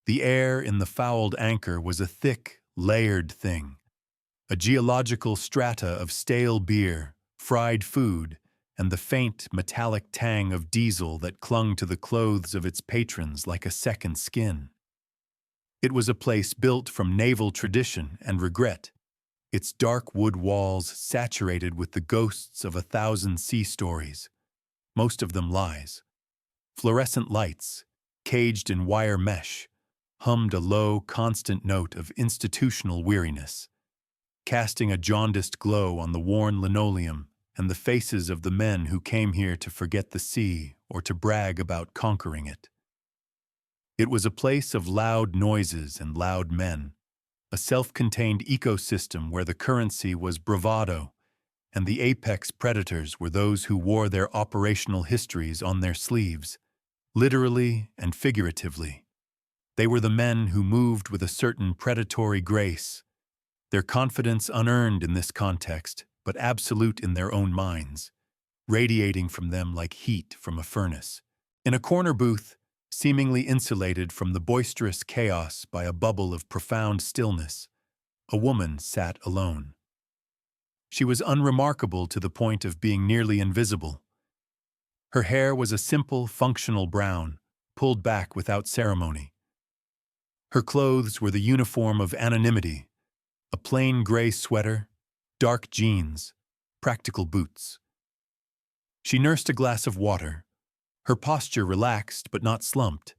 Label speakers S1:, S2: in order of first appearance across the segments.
S1: The air in the fouled anchor was a thick, layered thing, a geological strata of stale beer, fried food, and the faint, metallic tang of diesel that clung to the clothes of its patrons like a second skin. It was a place built from naval tradition and regret, its dark wood walls saturated with the ghosts of 1,000 sea stories, most of them lies. Fluorescent lights, caged in wire mesh, hummed a low, constant note of institutional weariness, casting a jaundiced glow on the worn linoleum and the faces of the men who came here to forget the sea or to brag about conquering it. It was a place of loud noises and loud men, a self-contained ecosystem where the currency was bravado, and the apex predators were those who wore their operational histories on their sleeves, literally and figuratively. They were the men who moved with a certain predatory grace, their confidence unearned in this context, but absolute in their own minds, radiating from them like heat from a furnace. In a corner booth, seemingly insulated from the boisterous chaos by a bubble of profound stillness, a woman sat alone. She was unremarkable to the point of being nearly invisible. Her hair was a simple, functional brown, pulled back without ceremony. Her clothes were the uniform of anonymity, a plain gray sweater, dark jeans, practical boots. She nursed a glass of water, her posture relaxed but not slumped,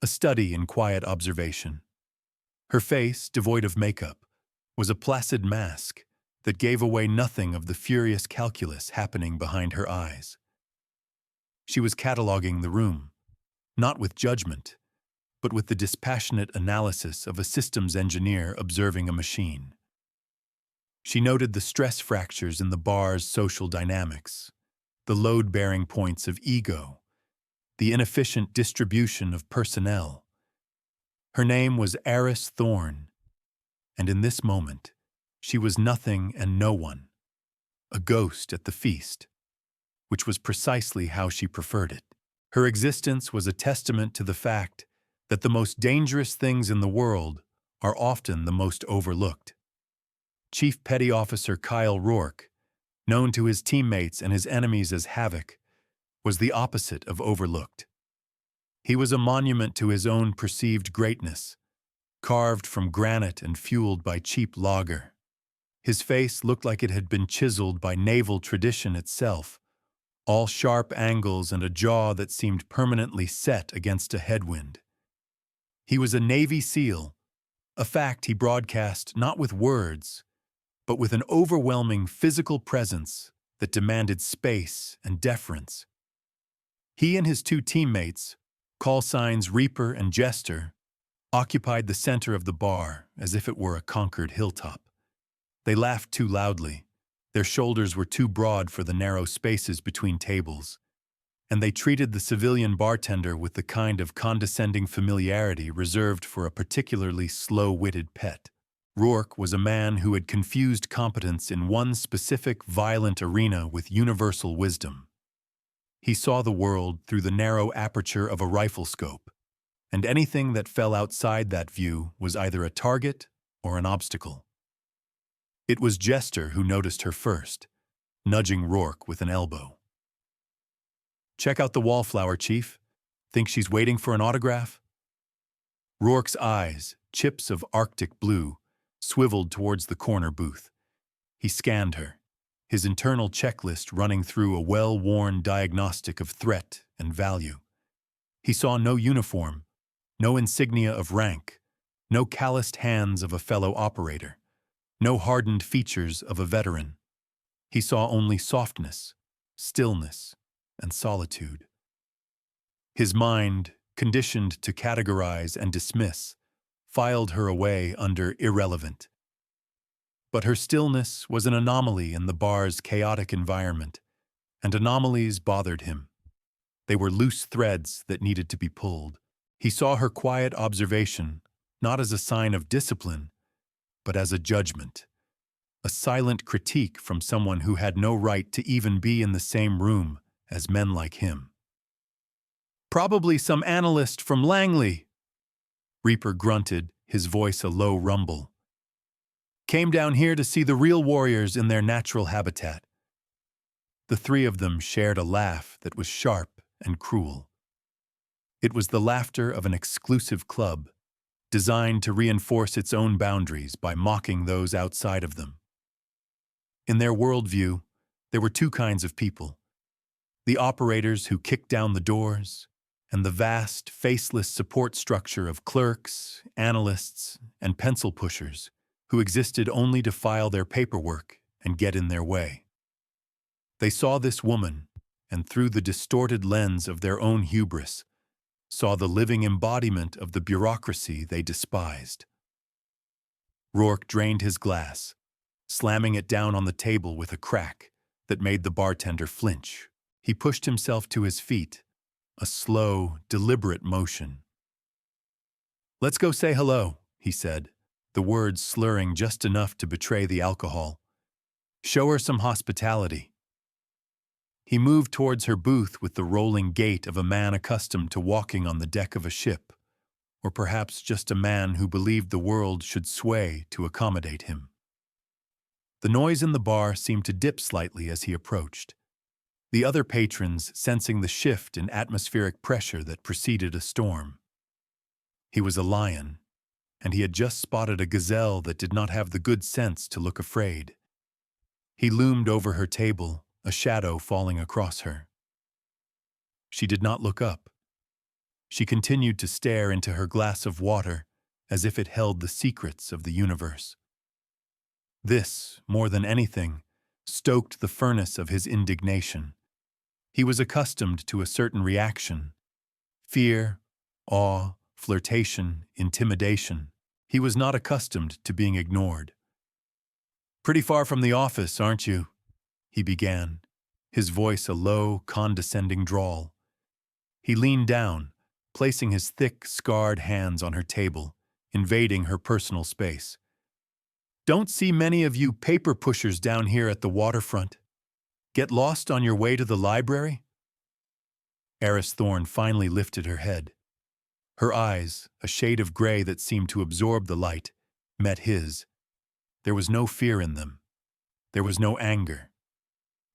S1: a study in quiet observation. Her face, devoid of makeup, was a placid mask that gave away nothing of the furious calculus happening behind her eyes. She was cataloging the room, not with judgment, but with the dispassionate analysis of a systems engineer observing a machine. She noted the stress fractures in the bar's social dynamics, the load-bearing points of ego, the inefficient distribution of personnel. Her name was Eris Thorne, and in this moment, she was nothing and no one, a ghost at the feast, which was precisely how she preferred it. Her existence was a testament to the fact that the most dangerous things in the world are often the most overlooked. Chief Petty Officer Kyle Rourke, known to his teammates and his enemies as Havoc, was the opposite of overlooked. He was a monument to his own perceived greatness, carved from granite and fueled by cheap lager. His face looked like it had been chiseled by naval tradition itself, all sharp angles and a jaw that seemed permanently set against a headwind. He was a Navy SEAL, a fact he broadcast not with words, but with an overwhelming physical presence that demanded space and deference. He and his two teammates, call signs Reaper and Jester, occupied the center of the bar as if it were a conquered hilltop. They laughed too loudly, their shoulders were too broad for the narrow spaces between tables, and they treated the civilian bartender with the kind of condescending familiarity reserved for a particularly slow-witted pet. Rourke was a man who had confused competence in one specific violent arena with universal wisdom. He saw the world through the narrow aperture of a rifle scope, and anything that fell outside that view was either a target or an obstacle. It was Jester who noticed her first, nudging Rourke with an elbow. "Check out the wallflower, Chief. Think she's waiting for an autograph?" Rourke's eyes, chips of Arctic blue, swiveled towards the corner booth. He scanned her, his internal checklist running through a well-worn diagnostic of threat and value. He saw no uniform, no insignia of rank, no calloused hands of a fellow operator, no hardened features of a veteran. He saw only softness, stillness, and solitude. His mind, conditioned to categorize and dismiss, filed her away under irrelevant. But her stillness was an anomaly in the bar's chaotic environment, and anomalies bothered him. They were loose threads that needed to be pulled. He saw her quiet observation, not as a sign of discipline, but as a judgment, a silent critique from someone who had no right to even be in the same room as men like him. "Probably some analyst from Langley," Reaper grunted, his voice a low rumble. Came down here to see the real warriors in their natural habitat. The three of them shared a laugh that was sharp and cruel. It was the laughter of an exclusive club, designed to reinforce its own boundaries by mocking those outside of them. In their worldview, there were two kinds of people: the operators who kicked down the doors, and the vast, faceless support structure of clerks, analysts, and pencil pushers who existed only to file their paperwork and get in their way. They saw this woman, and through the distorted lens of their own hubris, saw the living embodiment of the bureaucracy they despised. Rourke drained his glass, slamming it down on the table with a crack that made the bartender flinch. He pushed himself to his feet, a slow, deliberate motion. "Let's go say hello," he said, the words slurring just enough to betray the alcohol. "Show her some hospitality." He moved towards her booth with the rolling gait of a man accustomed to walking on the deck of a ship, or perhaps just a man who believed the world should sway to accommodate him. The noise in the bar seemed to dip slightly as he approached, the other patrons sensing the shift in atmospheric pressure that preceded a storm. He was a lion, and he had just spotted a gazelle that did not have the good sense to look afraid. He loomed over her table, a shadow falling across her. She did not look up. She continued to stare into her glass of water as if it held the secrets of the universe. This, more than anything, stoked the furnace of his indignation. He was accustomed to a certain reaction: fear, awe, flirtation, intimidation. He was not accustomed to being ignored. "Pretty far from the office, aren't you?" he began, his voice a low, condescending drawl. He leaned down, placing his thick, scarred hands on her table, invading her personal space. "Don't see many of you paper pushers down here at the waterfront. Get lost on your way to the library?" Eris Thorne finally lifted her head. Her eyes, a shade of gray that seemed to absorb the light, met his. There was no fear in them. There was no anger.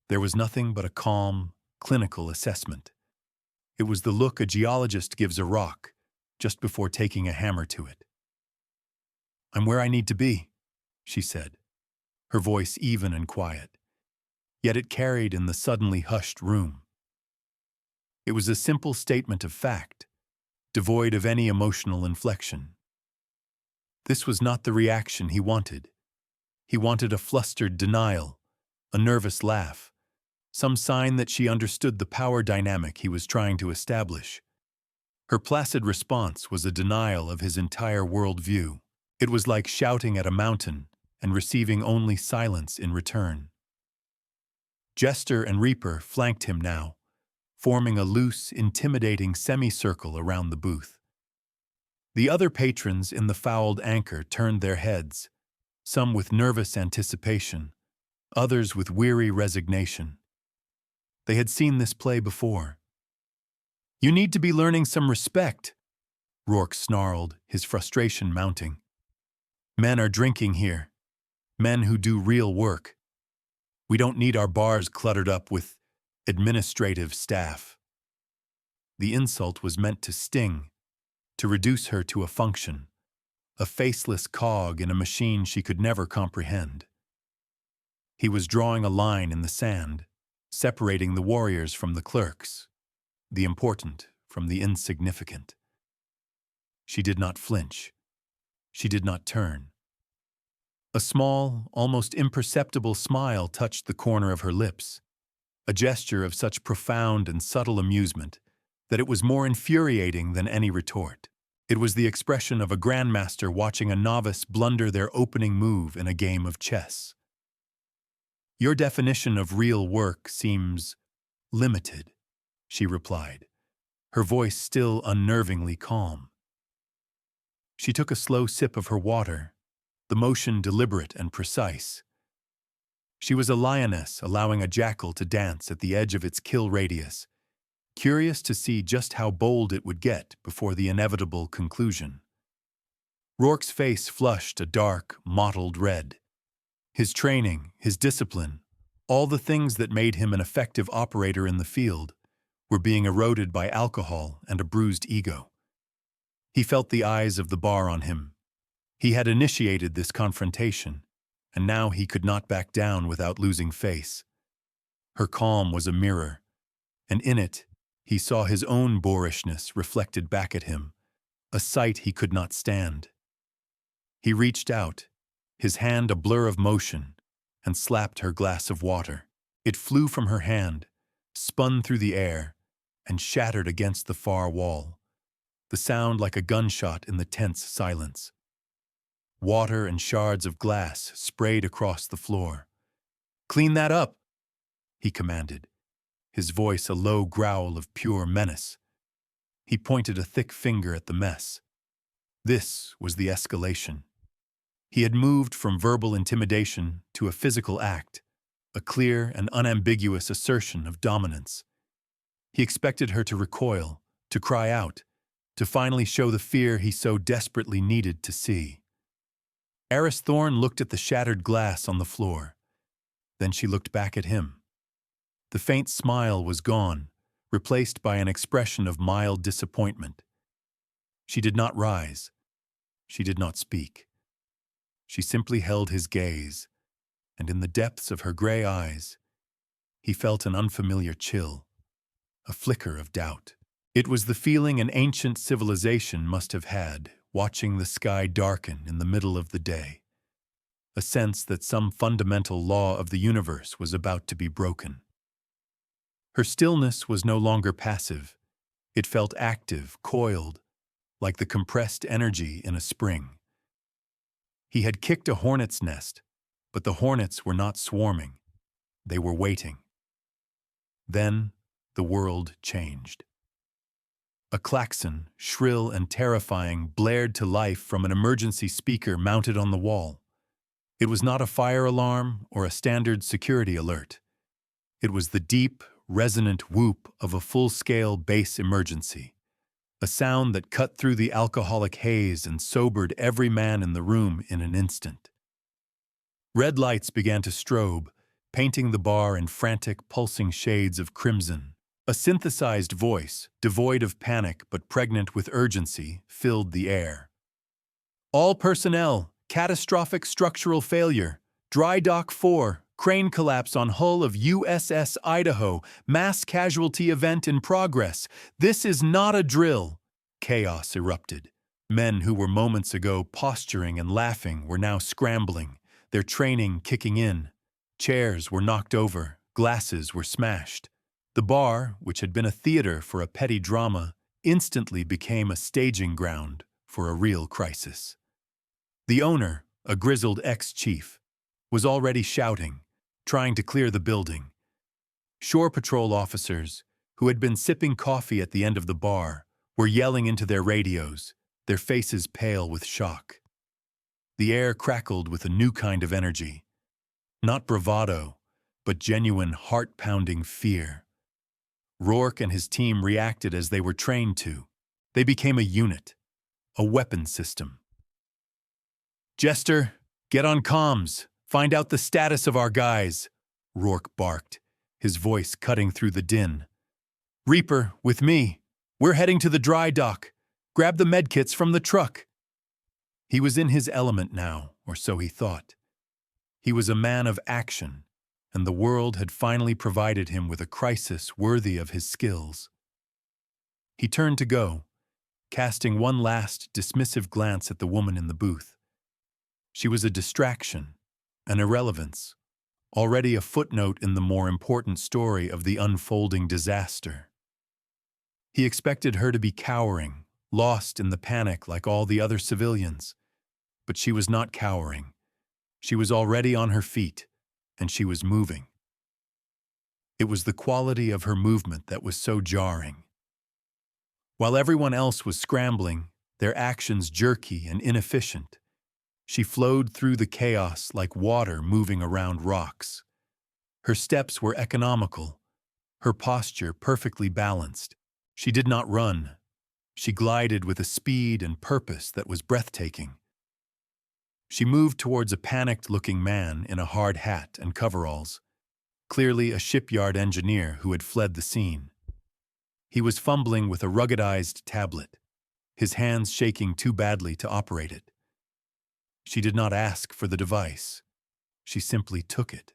S1: There was nothing but a calm, clinical assessment. It was the look a geologist gives a rock just before taking a hammer to it. "I'm where I need to be," she said, her voice even and quiet, yet it carried in the suddenly hushed room. It was a simple statement of fact, devoid of any emotional inflection. This was not the reaction he wanted. He wanted a flustered denial, a nervous laugh, some sign that she understood the power dynamic he was trying to establish. Her placid response was a denial of his entire worldview. It was like shouting at a mountain and receiving only silence in return. Jester and Reaper flanked him now, forming a loose, intimidating semicircle around the booth. The other patrons in the fouled anchor turned their heads, some with nervous anticipation, others with weary resignation. They had seen this play before. "You need to be learning some respect," Rourke snarled, his frustration mounting. "Men are drinking here. Men who do real work. We don't need our bars cluttered up with administrative staff." The insult was meant to sting, to reduce her to a function, a faceless cog in a machine she could never comprehend. He was drawing a line in the sand, separating the warriors from the clerks, the important from the insignificant. She did not flinch. She did not turn. A small, almost imperceptible smile touched the corner of her lips, a gesture of such profound and subtle amusement that it was more infuriating than any retort. It was the expression of a grandmaster watching a novice blunder their opening move in a game of chess. "Your definition of real work seems limited," she replied, her voice still unnervingly calm. She took a slow sip of her water, the motion deliberate and precise. She was a lioness allowing a jackal to dance at the edge of its kill radius, curious to see just how bold it would get before the inevitable conclusion. Rourke's face flushed a dark, mottled red. His training, his discipline, all the things that made him an effective operator in the field, were being eroded by alcohol and a bruised ego. He felt the eyes of the bar on him. He had initiated this confrontation, and now he could not back down without losing face. Her calm was a mirror, and in it, he saw his own boorishness reflected back at him, a sight he could not stand. He reached out, his hand a blur of motion, and slapped her glass of water. It flew from her hand, spun through the air, and shattered against the far wall, the sound like a gunshot in the tense silence. Water and shards of glass sprayed across the floor. "Clean that up," he commanded, his voice a low growl of pure menace. He pointed a thick finger at the mess. This was the escalation. He had moved from verbal intimidation to a physical act, a clear and unambiguous assertion of dominance. He expected her to recoil, to cry out, to finally show the fear he so desperately needed to see. Eris Thorne looked at the shattered glass on the floor. Then she looked back at him. The faint smile was gone, replaced by an expression of mild disappointment. She did not rise. She did not speak. She simply held his gaze, and in the depths of her gray eyes, he felt an unfamiliar chill, a flicker of doubt. It was the feeling an ancient civilization must have had, watching the sky darken in the middle of the day, a sense that some fundamental law of the universe was about to be broken. Her stillness was no longer passive. It felt active, coiled, like the compressed energy in a spring. He had kicked a hornet's nest, but the hornets were not swarming. They were waiting. Then the world changed. A klaxon, shrill and terrifying, blared to life from an emergency speaker mounted on the wall. It was not a fire alarm or a standard security alert. It was the deep, resonant whoop of a full-scale base emergency, a sound that cut through the alcoholic haze and sobered every man in the room in an instant. Red lights began to strobe, painting the bar in frantic, pulsing shades of crimson. A synthesized voice, devoid of panic but pregnant with urgency, filled the air. "All personnel, catastrophic structural failure. Dry dock 4, crane collapse on hull of USS Idaho, mass casualty event in progress. This is not a drill." Chaos erupted. Men who were moments ago posturing and laughing were now scrambling, their training kicking in. Chairs were knocked over, glasses were smashed. The bar, which had been a theater for a petty drama, instantly became a staging ground for a real crisis. The owner, a grizzled ex-chief, was already shouting, trying to clear the building. Shore patrol officers, who had been sipping coffee at the end of the bar, were yelling into their radios, their faces pale with shock. The air crackled with a new kind of energy. Not bravado, but genuine heart-pounding fear. Rourke and his team reacted as they were trained to. They became a unit, a weapon system. "Jester, get on comms. Find out the status of our guys," Rourke barked, his voice cutting through the din. "Reaper, with me. We're heading to the dry dock. Grab the medkits from the truck." He was in his element now, or so he thought. He was a man of action, and the world had finally provided him with a crisis worthy of his skills. He turned to go, casting one last dismissive glance at the woman in the booth. She was a distraction, an irrelevance, already a footnote in the more important story of the unfolding disaster. He expected her to be cowering, lost in the panic like all the other civilians. But she was not cowering. She was already on her feet, and she was moving. It was the quality of her movement that was so jarring. While everyone else was scrambling, their actions jerky and inefficient, she flowed through the chaos like water moving around rocks. Her steps were economical, her posture perfectly balanced. She did not run. She glided with a speed and purpose that was breathtaking. She moved towards a panicked-looking man in a hard hat and coveralls, clearly a shipyard engineer who had fled the scene. He was fumbling with a ruggedized tablet, his hands shaking too badly to operate it. She did not ask for the device. She simply took it.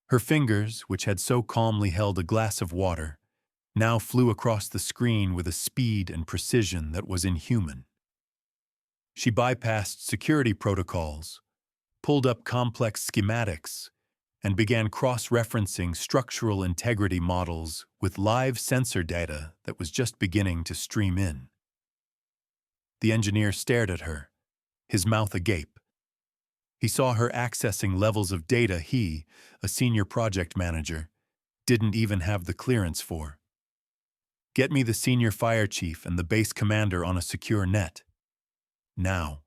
S1: Her fingers, which had so calmly held a glass of water, now flew across the screen with a speed and precision that was inhuman. She bypassed security protocols, pulled up complex schematics, and began cross-referencing structural integrity models with live sensor data that was just beginning to stream in. The engineer stared at her, his mouth agape. He saw her accessing levels of data he, a senior project manager, didn't even have the clearance for. "Get me the senior fire chief and the base commander on a secure net." "Now,"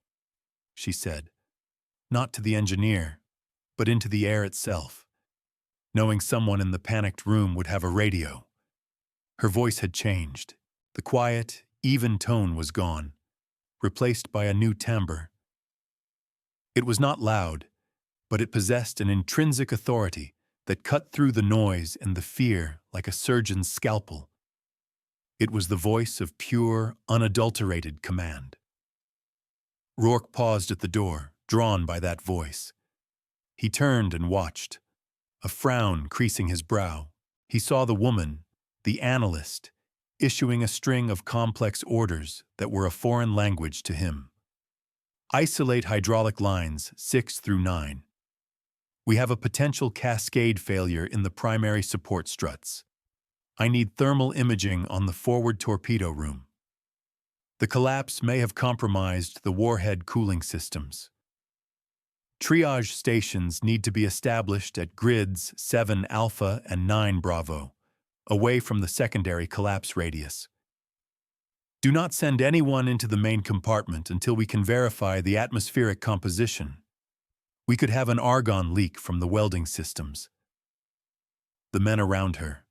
S1: she said, not to the engineer, but into the air itself, knowing someone in the panicked room would have a radio. Her voice had changed. The quiet, even tone was gone, replaced by a new timbre. It was not loud, but it possessed an intrinsic authority that cut through the noise and the fear like a surgeon's scalpel. It was the voice of pure, unadulterated command. Rourke paused at the door, drawn by that voice. He turned and watched, a frown creasing his brow. He saw the woman, the analyst, issuing a string of complex orders that were a foreign language to him. "Isolate hydraulic lines 6 through 9. We have a potential cascade failure in the primary support struts. I need thermal imaging on the forward torpedo room. The collapse may have compromised the warhead cooling systems. Triage stations need to be established at grids 7 Alpha and 9 Bravo, away from the secondary collapse radius. Do not send anyone into the main compartment until we can verify the atmospheric composition. We could have an argon leak from the welding systems." The men around her,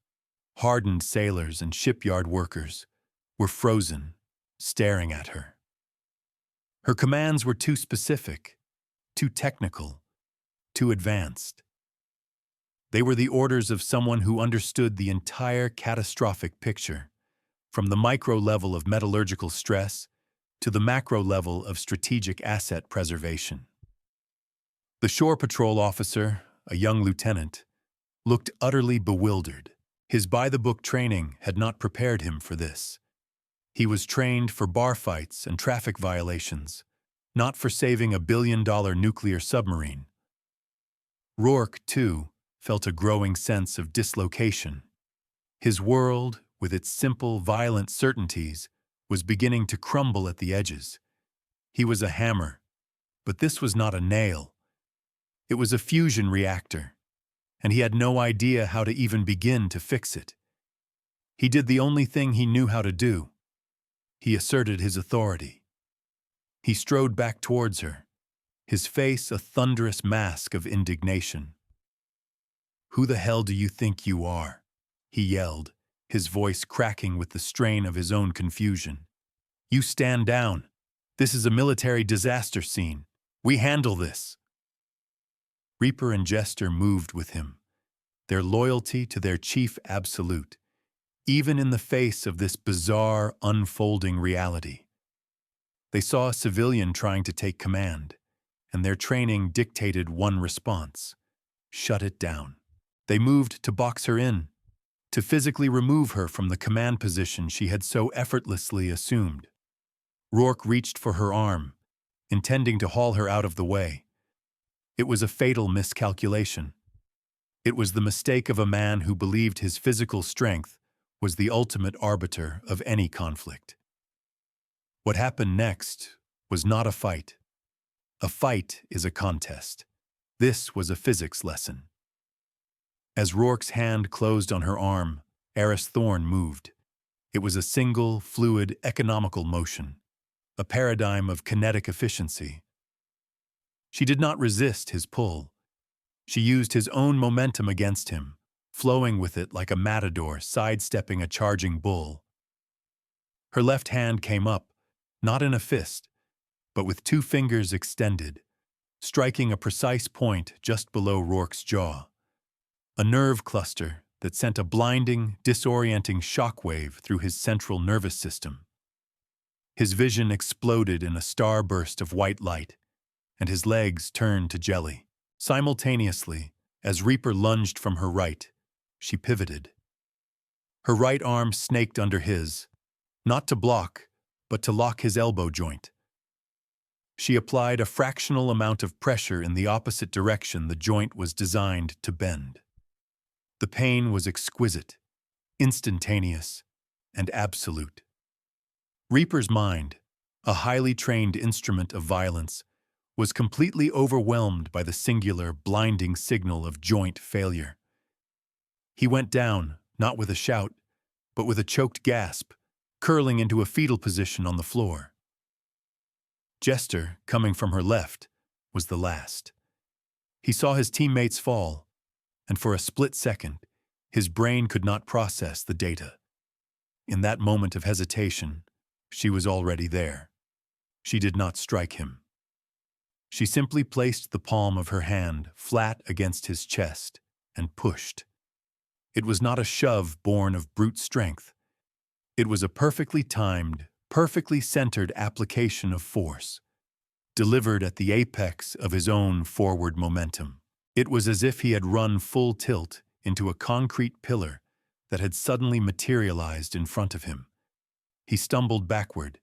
S1: hardened sailors and shipyard workers, were frozen, staring at her. Her commands were too specific, too technical, too advanced. They were the orders of someone who understood the entire catastrophic picture, from the micro level of metallurgical stress to the macro level of strategic asset preservation. The shore patrol officer, a young lieutenant, looked utterly bewildered. His by-the-book training had not prepared him for this. He was trained for bar fights and traffic violations, not for saving a billion-dollar nuclear submarine. Rourke, too, felt a growing sense of dislocation. His world, with its simple, violent certainties, was beginning to crumble at the edges. He was a hammer, but this was not a nail. It was a fusion reactor, and he had no idea how to even begin to fix it. He did the only thing he knew how to do. He asserted his authority. He strode back towards her, his face a thunderous mask of indignation. "Who the hell do you think you are?" he yelled, his voice cracking with the strain of his own confusion. "You stand down. This is a military disaster scene. We handle this." Reaper and Jester moved with him, their loyalty to their chief absolute, even in the face of this bizarre, unfolding reality. They saw a civilian trying to take command, and their training dictated one response: shut it down. They moved to box her in, to physically remove her from the command position she had so effortlessly assumed. Rourke reached for her arm, intending to haul her out of the way. It was a fatal miscalculation. It was the mistake of a man who believed his physical strength was the ultimate arbiter of any conflict. What happened next was not a fight. A fight is a contest. This was a physics lesson. As Rourke's hand closed on her arm, Eris Thorne moved. It was a single, fluid, economical motion, a paradigm of kinetic efficiency. She did not resist his pull. She used his own momentum against him, flowing with it like a matador sidestepping a charging bull. Her left hand came up, not in a fist, but with two fingers extended, striking a precise point just below Rourke's jaw. A nerve cluster that sent a blinding, disorienting shockwave through his central nervous system. His vision exploded in a starburst of white light, and his legs turned to jelly. Simultaneously, as Reaper lunged from her right, she pivoted. Her right arm snaked under his, not to block, but to lock his elbow joint. She applied a fractional amount of pressure in the opposite direction the joint was designed to bend. The pain was exquisite, instantaneous, and absolute. Reaper's mind, a highly trained instrument of violence, was completely overwhelmed by the singular, blinding signal of joint failure. He went down, not with a shout, but with a choked gasp, curling into a fetal position on the floor. Jester, coming from her left, was the last. He saw his teammates fall, and for a split second, his brain could not process the data. In that moment of hesitation, she was already there. She did not strike him. She simply placed the palm of her hand flat against his chest and pushed. It was not a shove born of brute strength. It was a perfectly timed, perfectly centered application of force, delivered at the apex of his own forward momentum. It was as if he had run full tilt into a concrete pillar that had suddenly materialized in front of him. He stumbled backward,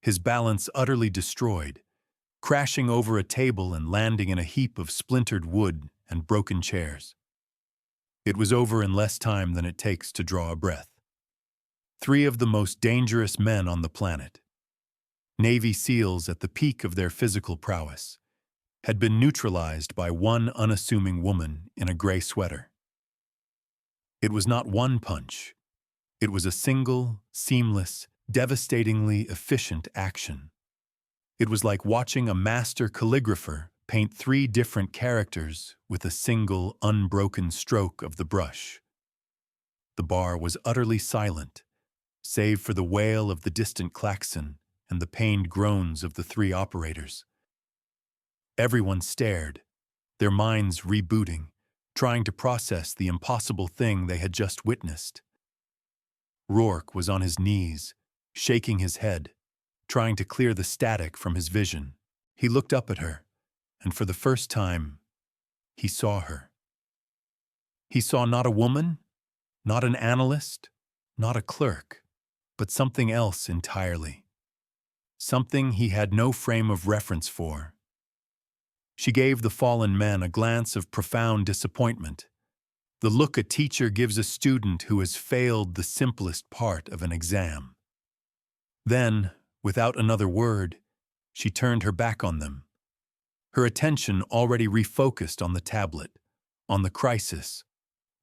S1: his balance utterly destroyed, crashing over a table and landing in a heap of splintered wood and broken chairs. It was over in less time than it takes to draw a breath. Three of the most dangerous men on the planet, Navy SEALs at the peak of their physical prowess, had been neutralized by one unassuming woman in a gray sweater. It was not one punch. It was a single, seamless, devastatingly efficient action. It was like watching a master calligrapher paint three different characters with a single, unbroken stroke of the brush. The bar was utterly silent, save for the wail of the distant klaxon and the pained groans of the three operators. Everyone stared, their minds rebooting, trying to process the impossible thing they had just witnessed. Rourke was on his knees, shaking his head, trying to clear the static from his vision. He looked up at her, and for the first time, he saw her. He saw not a woman, not an analyst, not a clerk, but something else entirely. Something he had no frame of reference for. She gave the fallen man a glance of profound disappointment, the look a teacher gives a student who has failed the simplest part of an exam. Then, without another word, she turned her back on them, her attention already refocused on the tablet, on the crisis,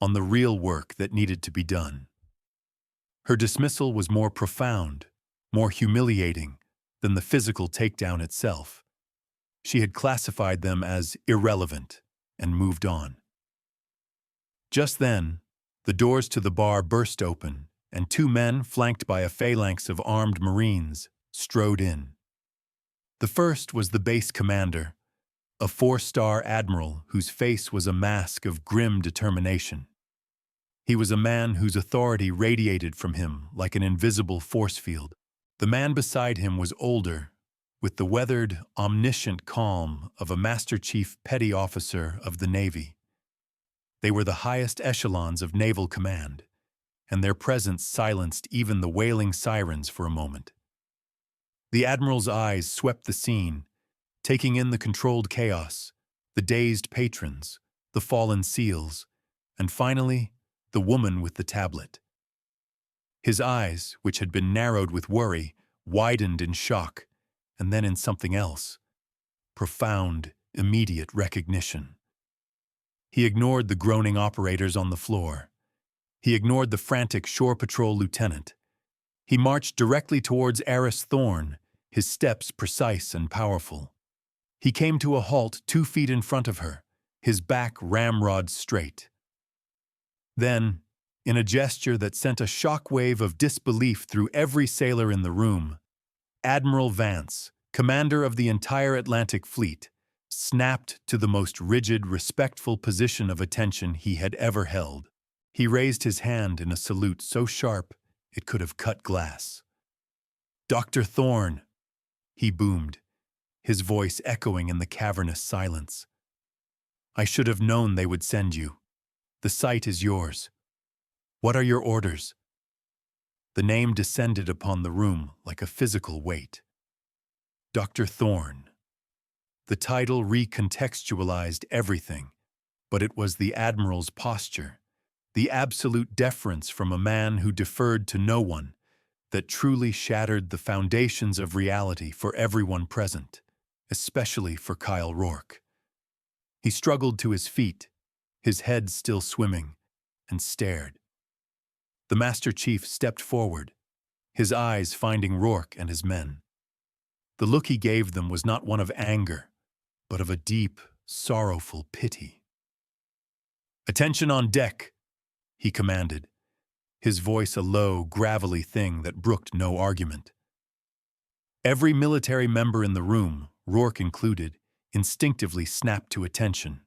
S1: on the real work that needed to be done. Her dismissal was more profound, more humiliating than the physical takedown itself. She had classified them as irrelevant and moved on. Just then, the doors to the bar burst open, and two men, flanked by a phalanx of armed Marines, strode in. The first was the base commander, a 4-star admiral whose face was a mask of grim determination. He was a man whose authority radiated from him like an invisible force field. The man beside him was older, with the weathered, omniscient calm of a Master Chief Petty Officer of the Navy. They were the highest echelons of naval command, and their presence silenced even the wailing sirens for a moment. The admiral's eyes swept the scene, taking in the controlled chaos, the dazed patrons, the fallen SEALs, and finally, the woman with the tablet. His eyes, which had been narrowed with worry, widened in shock, and then in something else, profound, immediate recognition. He ignored the groaning operators on the floor. He ignored the frantic shore patrol lieutenant. He marched directly towards Eris Thorne, his steps precise and powerful. He came to a halt 2 feet in front of her, his back ramrod straight. Then, in a gesture that sent a shockwave of disbelief through every sailor in the room, Admiral Vance, commander of the entire Atlantic Fleet, snapped to the most rigid, respectful position of attention he had ever held. He raised his hand in a salute so sharp it could have cut glass. "Dr. Thorne," he boomed, his voice echoing in the cavernous silence. "I should have known they would send you. The site is yours. What are your orders?" The name descended upon the room like a physical weight. Dr. Thorne. The title recontextualized everything, but it was the Admiral's posture, the absolute deference from a man who deferred to no one, that truly shattered the foundations of reality for everyone present, especially for Kyle Rourke. He struggled to his feet, his head still swimming, and stared. The Master Chief stepped forward, his eyes finding Rourke and his men. The look he gave them was not one of anger, but of a deep, sorrowful pity. "Attention on deck," he commanded, his voice a low, gravelly thing that brooked no argument. Every military member in the room, Rourke included, instinctively snapped to attention,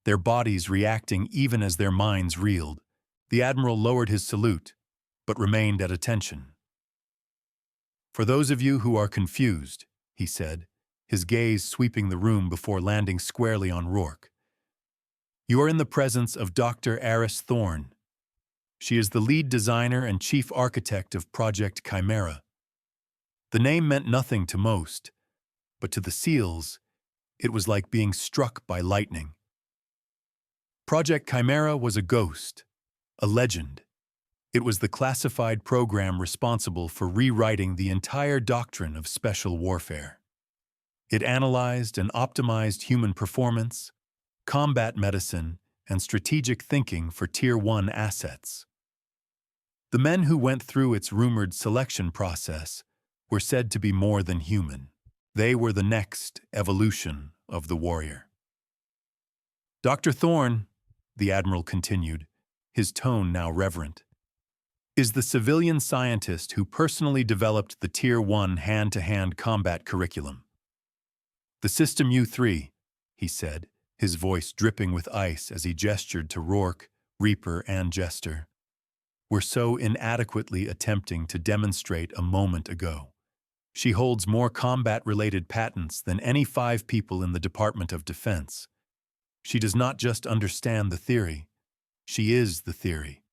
S1: their bodies reacting even as their minds reeled. The Admiral lowered his salute, but remained at attention. "For those of you who are confused," he said, his gaze sweeping the room before landing squarely on Rourke, "you are in the presence of Dr. Aris Thorne. She is the lead designer and chief architect of Project Chimera." The name meant nothing to most, but to the SEALs, it was like being struck by lightning. Project Chimera was a ghost, a legend. It was the classified program responsible for rewriting the entire doctrine of special warfare. It analyzed and optimized human performance, combat medicine, and strategic thinking for Tier 1 assets. The men who went through its rumored selection process were said to be more than human. They were the next evolution of the warrior. "Dr. Thorne," the Admiral continued, his tone now reverent, "is the civilian scientist who personally developed the Tier 1 hand-to-hand combat curriculum. The System U3, he said, his voice dripping with ice as he gestured to Rourke, Reaper, and Jester, were so inadequately attempting to demonstrate a moment ago. She holds more combat-related patents than any 5 people in the Department of Defense. She does not just understand the theory, she is the theory.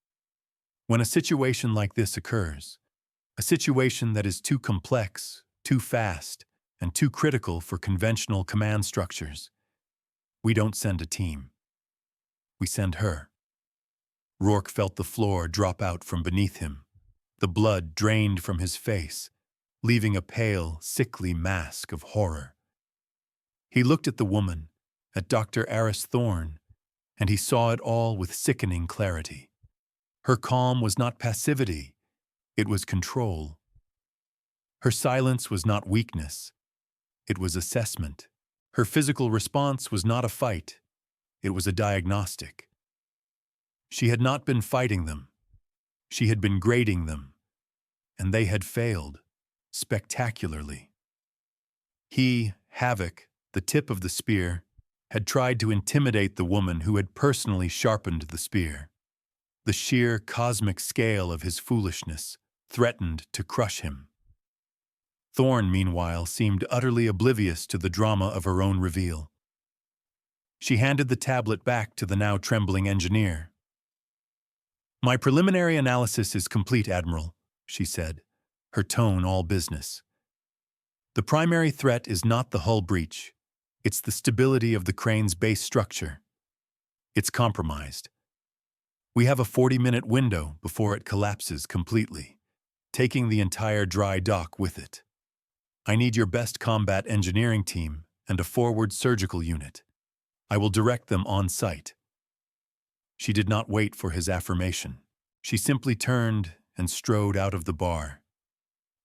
S1: When a situation like this occurs, a situation that is too complex, too fast, and too critical for conventional command structures, we don't send a team. We send her." Rourke felt the floor drop out from beneath him. The blood drained from his face, leaving a pale, sickly mask of horror. He looked at the woman, at Dr. Aris Thorne, and he saw it all with sickening clarity. Her calm was not passivity, it was control. Her silence was not weakness, it was assessment. Her physical response was not a fight, it was a diagnostic. She had not been fighting them, she had been grading them, and they had failed, spectacularly. He, Havoc, the tip of the spear, had tried to intimidate the woman who had personally sharpened the spear. The sheer cosmic scale of his foolishness threatened to crush him. Thorne, meanwhile, seemed utterly oblivious to the drama of her own reveal. She handed the tablet back to the now trembling engineer. "My preliminary analysis is complete, Admiral," she said, her tone all business. "The primary threat is not the hull breach. It's the stability of the crane's base structure. It's compromised. We have a 40-minute window before it collapses completely, taking the entire dry dock with it. I need your best combat engineering team and a forward surgical unit. I will direct them on site." She did not wait for his affirmation. She simply turned and strode out of the bar,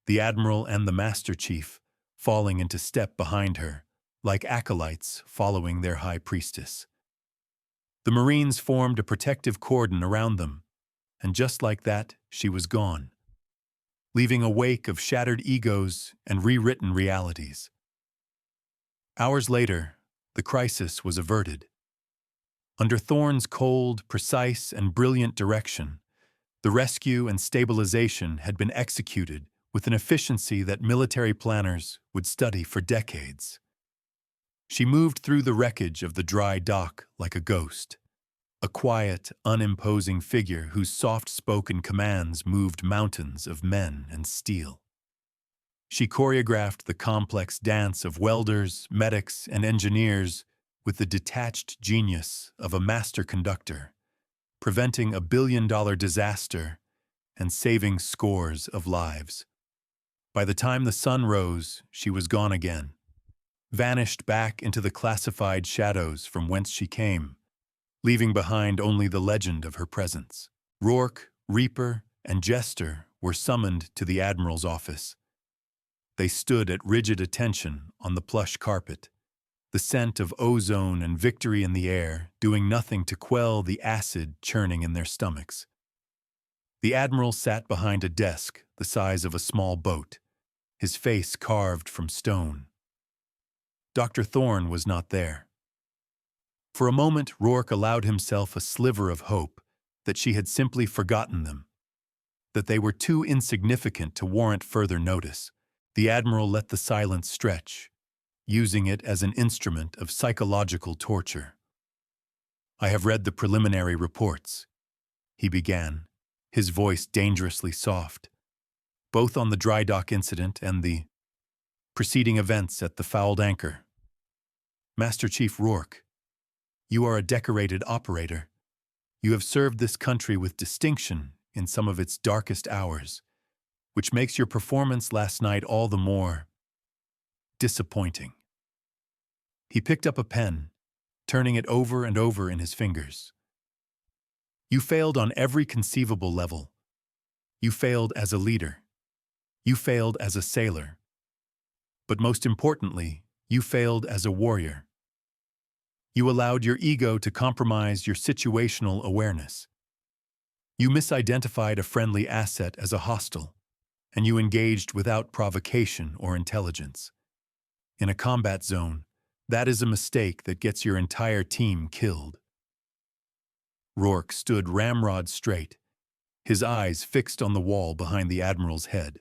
S1: the Admiral and the Master Chief falling into step behind her, like acolytes following their high priestess. The Marines formed a protective cordon around them, and just like that, she was gone, leaving a wake of shattered egos and rewritten realities. Hours later, the crisis was averted. Under Thorne's cold, precise, and brilliant direction, the rescue and stabilization had been executed with an efficiency that military planners would study for decades. She moved through the wreckage of the dry dock like a ghost, a quiet, unimposing figure whose soft-spoken commands moved mountains of men and steel. She choreographed the complex dance of welders, medics, and engineers with the detached genius of a master conductor, preventing a billion-dollar disaster and saving scores of lives. By the time the sun rose, she was gone again, vanished back into the classified shadows from whence she came, leaving behind only the legend of her presence. Rourke, Reaper, and Jester were summoned to the Admiral's office. They stood at rigid attention on the plush carpet, the scent of ozone and victory in the air doing nothing to quell the acid churning in their stomachs. The Admiral sat behind a desk the size of a small boat, his face carved from stone. Dr. Thorne was not there. For a moment, Rourke allowed himself a sliver of hope that she had simply forgotten them, that they were too insignificant to warrant further notice. The Admiral let the silence stretch, using it as an instrument of psychological torture. "I have read the preliminary reports," he began, his voice dangerously soft, "both on the dry dock incident and the preceding events at the fouled anchor. Master Chief Rourke, you are a decorated operator. You have served this country with distinction in some of its darkest hours, which makes your performance last night all the more disappointing." He picked up a pen, turning it over and over in his fingers. "You failed on every conceivable level. You failed as a leader. You failed as a sailor. But most importantly, you failed as a warrior. You allowed your ego to compromise your situational awareness. You misidentified a friendly asset as a hostile, and you engaged without provocation or intelligence. In a combat zone, that is a mistake that gets your entire team killed." Rourke stood ramrod straight, his eyes fixed on the wall behind the Admiral's head.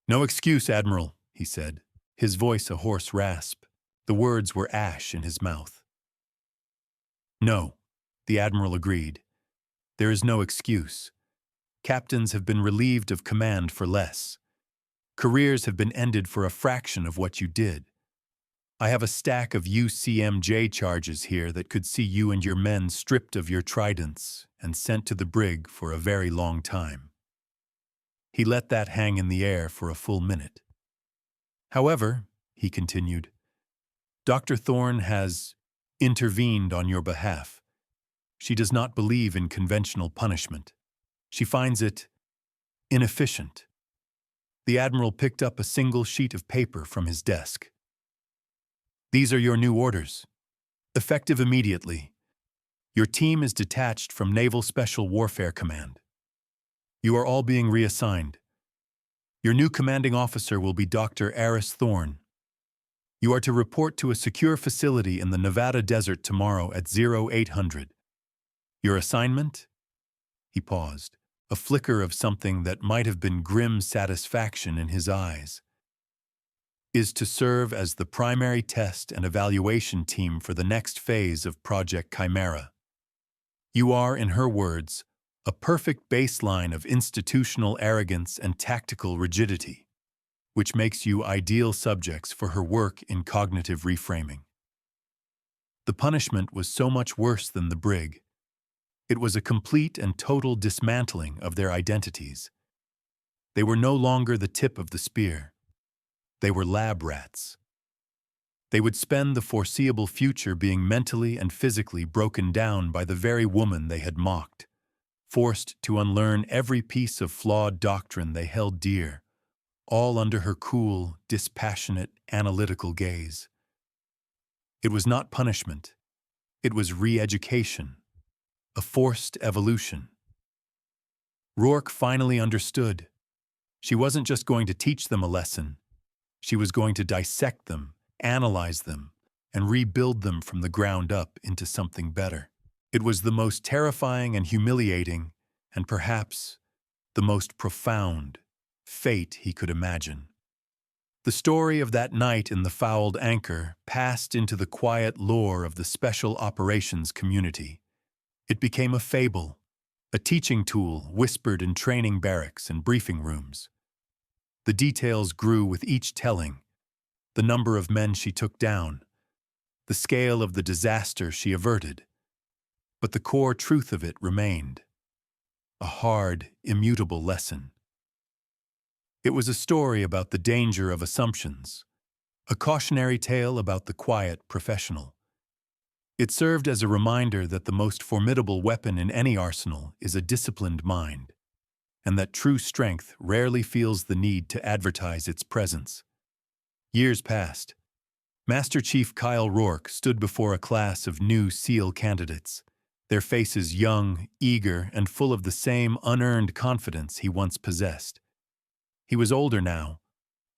S1: "No excuse, Admiral," he said, his voice a hoarse rasp. The words were ash in his mouth. "No," the Admiral agreed. "There is no excuse. Captains have been relieved of command for less. Careers have been ended for a fraction of what you did. I have a stack of UCMJ charges here that could see you and your men stripped of your tridents and sent to the brig for a very long time." He let that hang in the air for a full minute. "However," he continued, "Dr. Thorne has intervened on your behalf. She does not believe in conventional punishment. She finds it inefficient." The Admiral picked up a single sheet of paper from his desk. "These are your new orders. Effective immediately. Your team is detached from Naval Special Warfare Command. You are all being reassigned. Your new commanding officer will be Dr. Aris Thorne. You are to report to a secure facility in the Nevada desert tomorrow at 0800. Your assignment?" He paused, a flicker of something that might have been grim satisfaction in his eyes. "Is to serve as the primary test and evaluation team for the next phase of Project Chimera. You are, in her words, a perfect baseline of institutional arrogance and tactical rigidity, which makes you ideal subjects for her work in cognitive reframing." The punishment was so much worse than the brig. It was a complete and total dismantling of their identities. They were no longer the tip of the spear. They were lab rats. They would spend the foreseeable future being mentally and physically broken down by the very woman they had mocked, forced to unlearn every piece of flawed doctrine they held dear, all under her cool, dispassionate, analytical gaze. It was not punishment. It was re-education, a forced evolution. Rourke finally understood. She wasn't just going to teach them a lesson. She was going to dissect them, analyze them, and rebuild them from the ground up into something better. It was the most terrifying and humiliating, and perhaps the most profound fate he could imagine. The story of that night in the fouled anchor passed into the quiet lore of the special operations community. It became a fable, a teaching tool whispered in training barracks and briefing rooms. The details grew with each telling: the number of men she took down, the scale of the disaster she averted. But the core truth of it remained: a hard, immutable lesson. It was a story about the danger of assumptions, a cautionary tale about the quiet professional. It served as a reminder that the most formidable weapon in any arsenal is a disciplined mind, and that true strength rarely feels the need to advertise its presence. Years passed. Master Chief Kyle Rourke stood before a class of new SEAL candidates, their faces young, eager, and full of the same unearned confidence he once possessed. He was older now,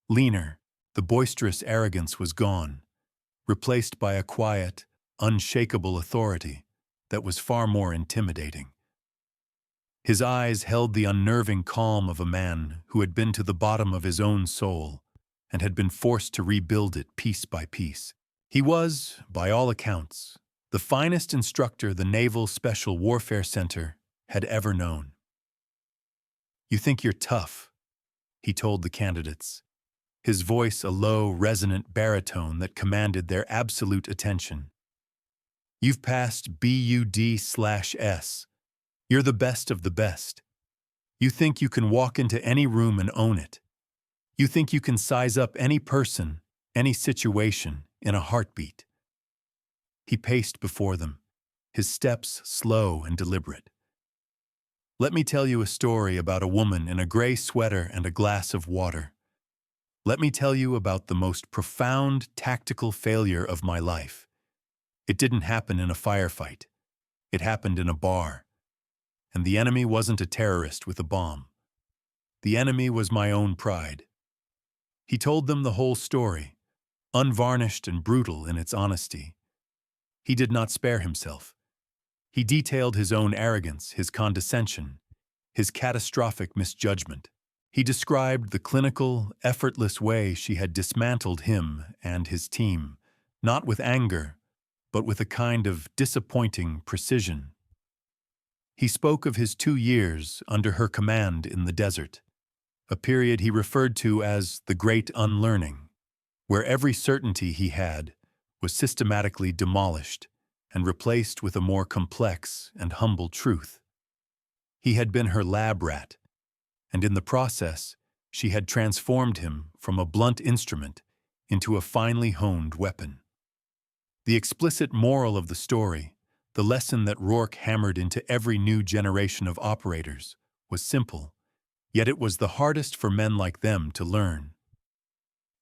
S1: leaner. The boisterous arrogance was gone, replaced by a quiet, unshakable authority that was far more intimidating. His eyes held the unnerving calm of a man who had been to the bottom of his own soul and had been forced to rebuild it piece by piece. He was, by all accounts, the finest instructor the Naval Special Warfare Center had ever known. "You think you're tough," he told the candidates, his voice a low, resonant baritone that commanded their absolute attention. "You've passed BUD/S. You're the best of the best. You think you can walk into any room and own it. You think you can size up any person, any situation, in a heartbeat." He paced before them, his steps slow and deliberate. "Let me tell you a story about a woman in a gray sweater and a glass of water. Let me tell you about the most profound tactical failure of my life. It didn't happen in a firefight. It happened in a bar. And the enemy wasn't a terrorist with a bomb. The enemy was my own pride." He told them the whole story, unvarnished and brutal in its honesty. He did not spare himself. He detailed his own arrogance, his condescension, his catastrophic misjudgment. He described the clinical, effortless way she had dismantled him and his team, not with anger, but with a kind of disappointing precision. He spoke of his 2 years under her command in the desert, a period he referred to as the Great Unlearning, where every certainty he had was systematically demolished and replaced with a more complex and humble truth. He had been her lab rat, and in the process, she had transformed him from a blunt instrument into a finely honed weapon. The explicit moral of the story, the lesson that Rourke hammered into every new generation of operators, was simple, yet it was the hardest for men like them to learn.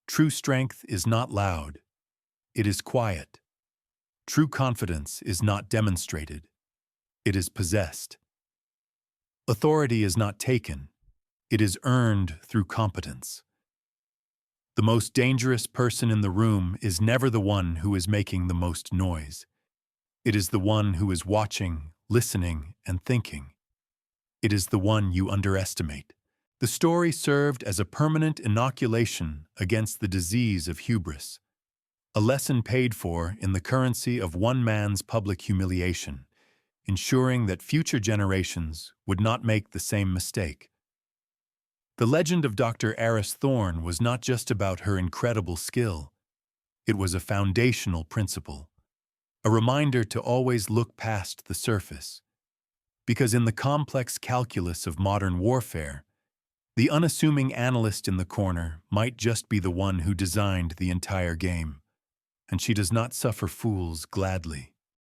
S1: True strength is not loud. It is quiet. True confidence is not demonstrated. It is possessed. Authority is not taken. It is earned through competence. The most dangerous person in the room is never the one who is making the most noise. It is the one who is watching, listening, and thinking. It is the one you underestimate. The story served as a permanent inoculation against the disease of hubris, a lesson paid for in the currency of one man's public humiliation, ensuring that future generations would not make the same mistake. The legend of Dr. Eris Thorne was not just about her incredible skill. It was a foundational principle, a reminder to always look past the surface. Because in the complex calculus of modern warfare, the unassuming analyst in the corner might just be the one who designed the entire game, and she does not suffer fools gladly.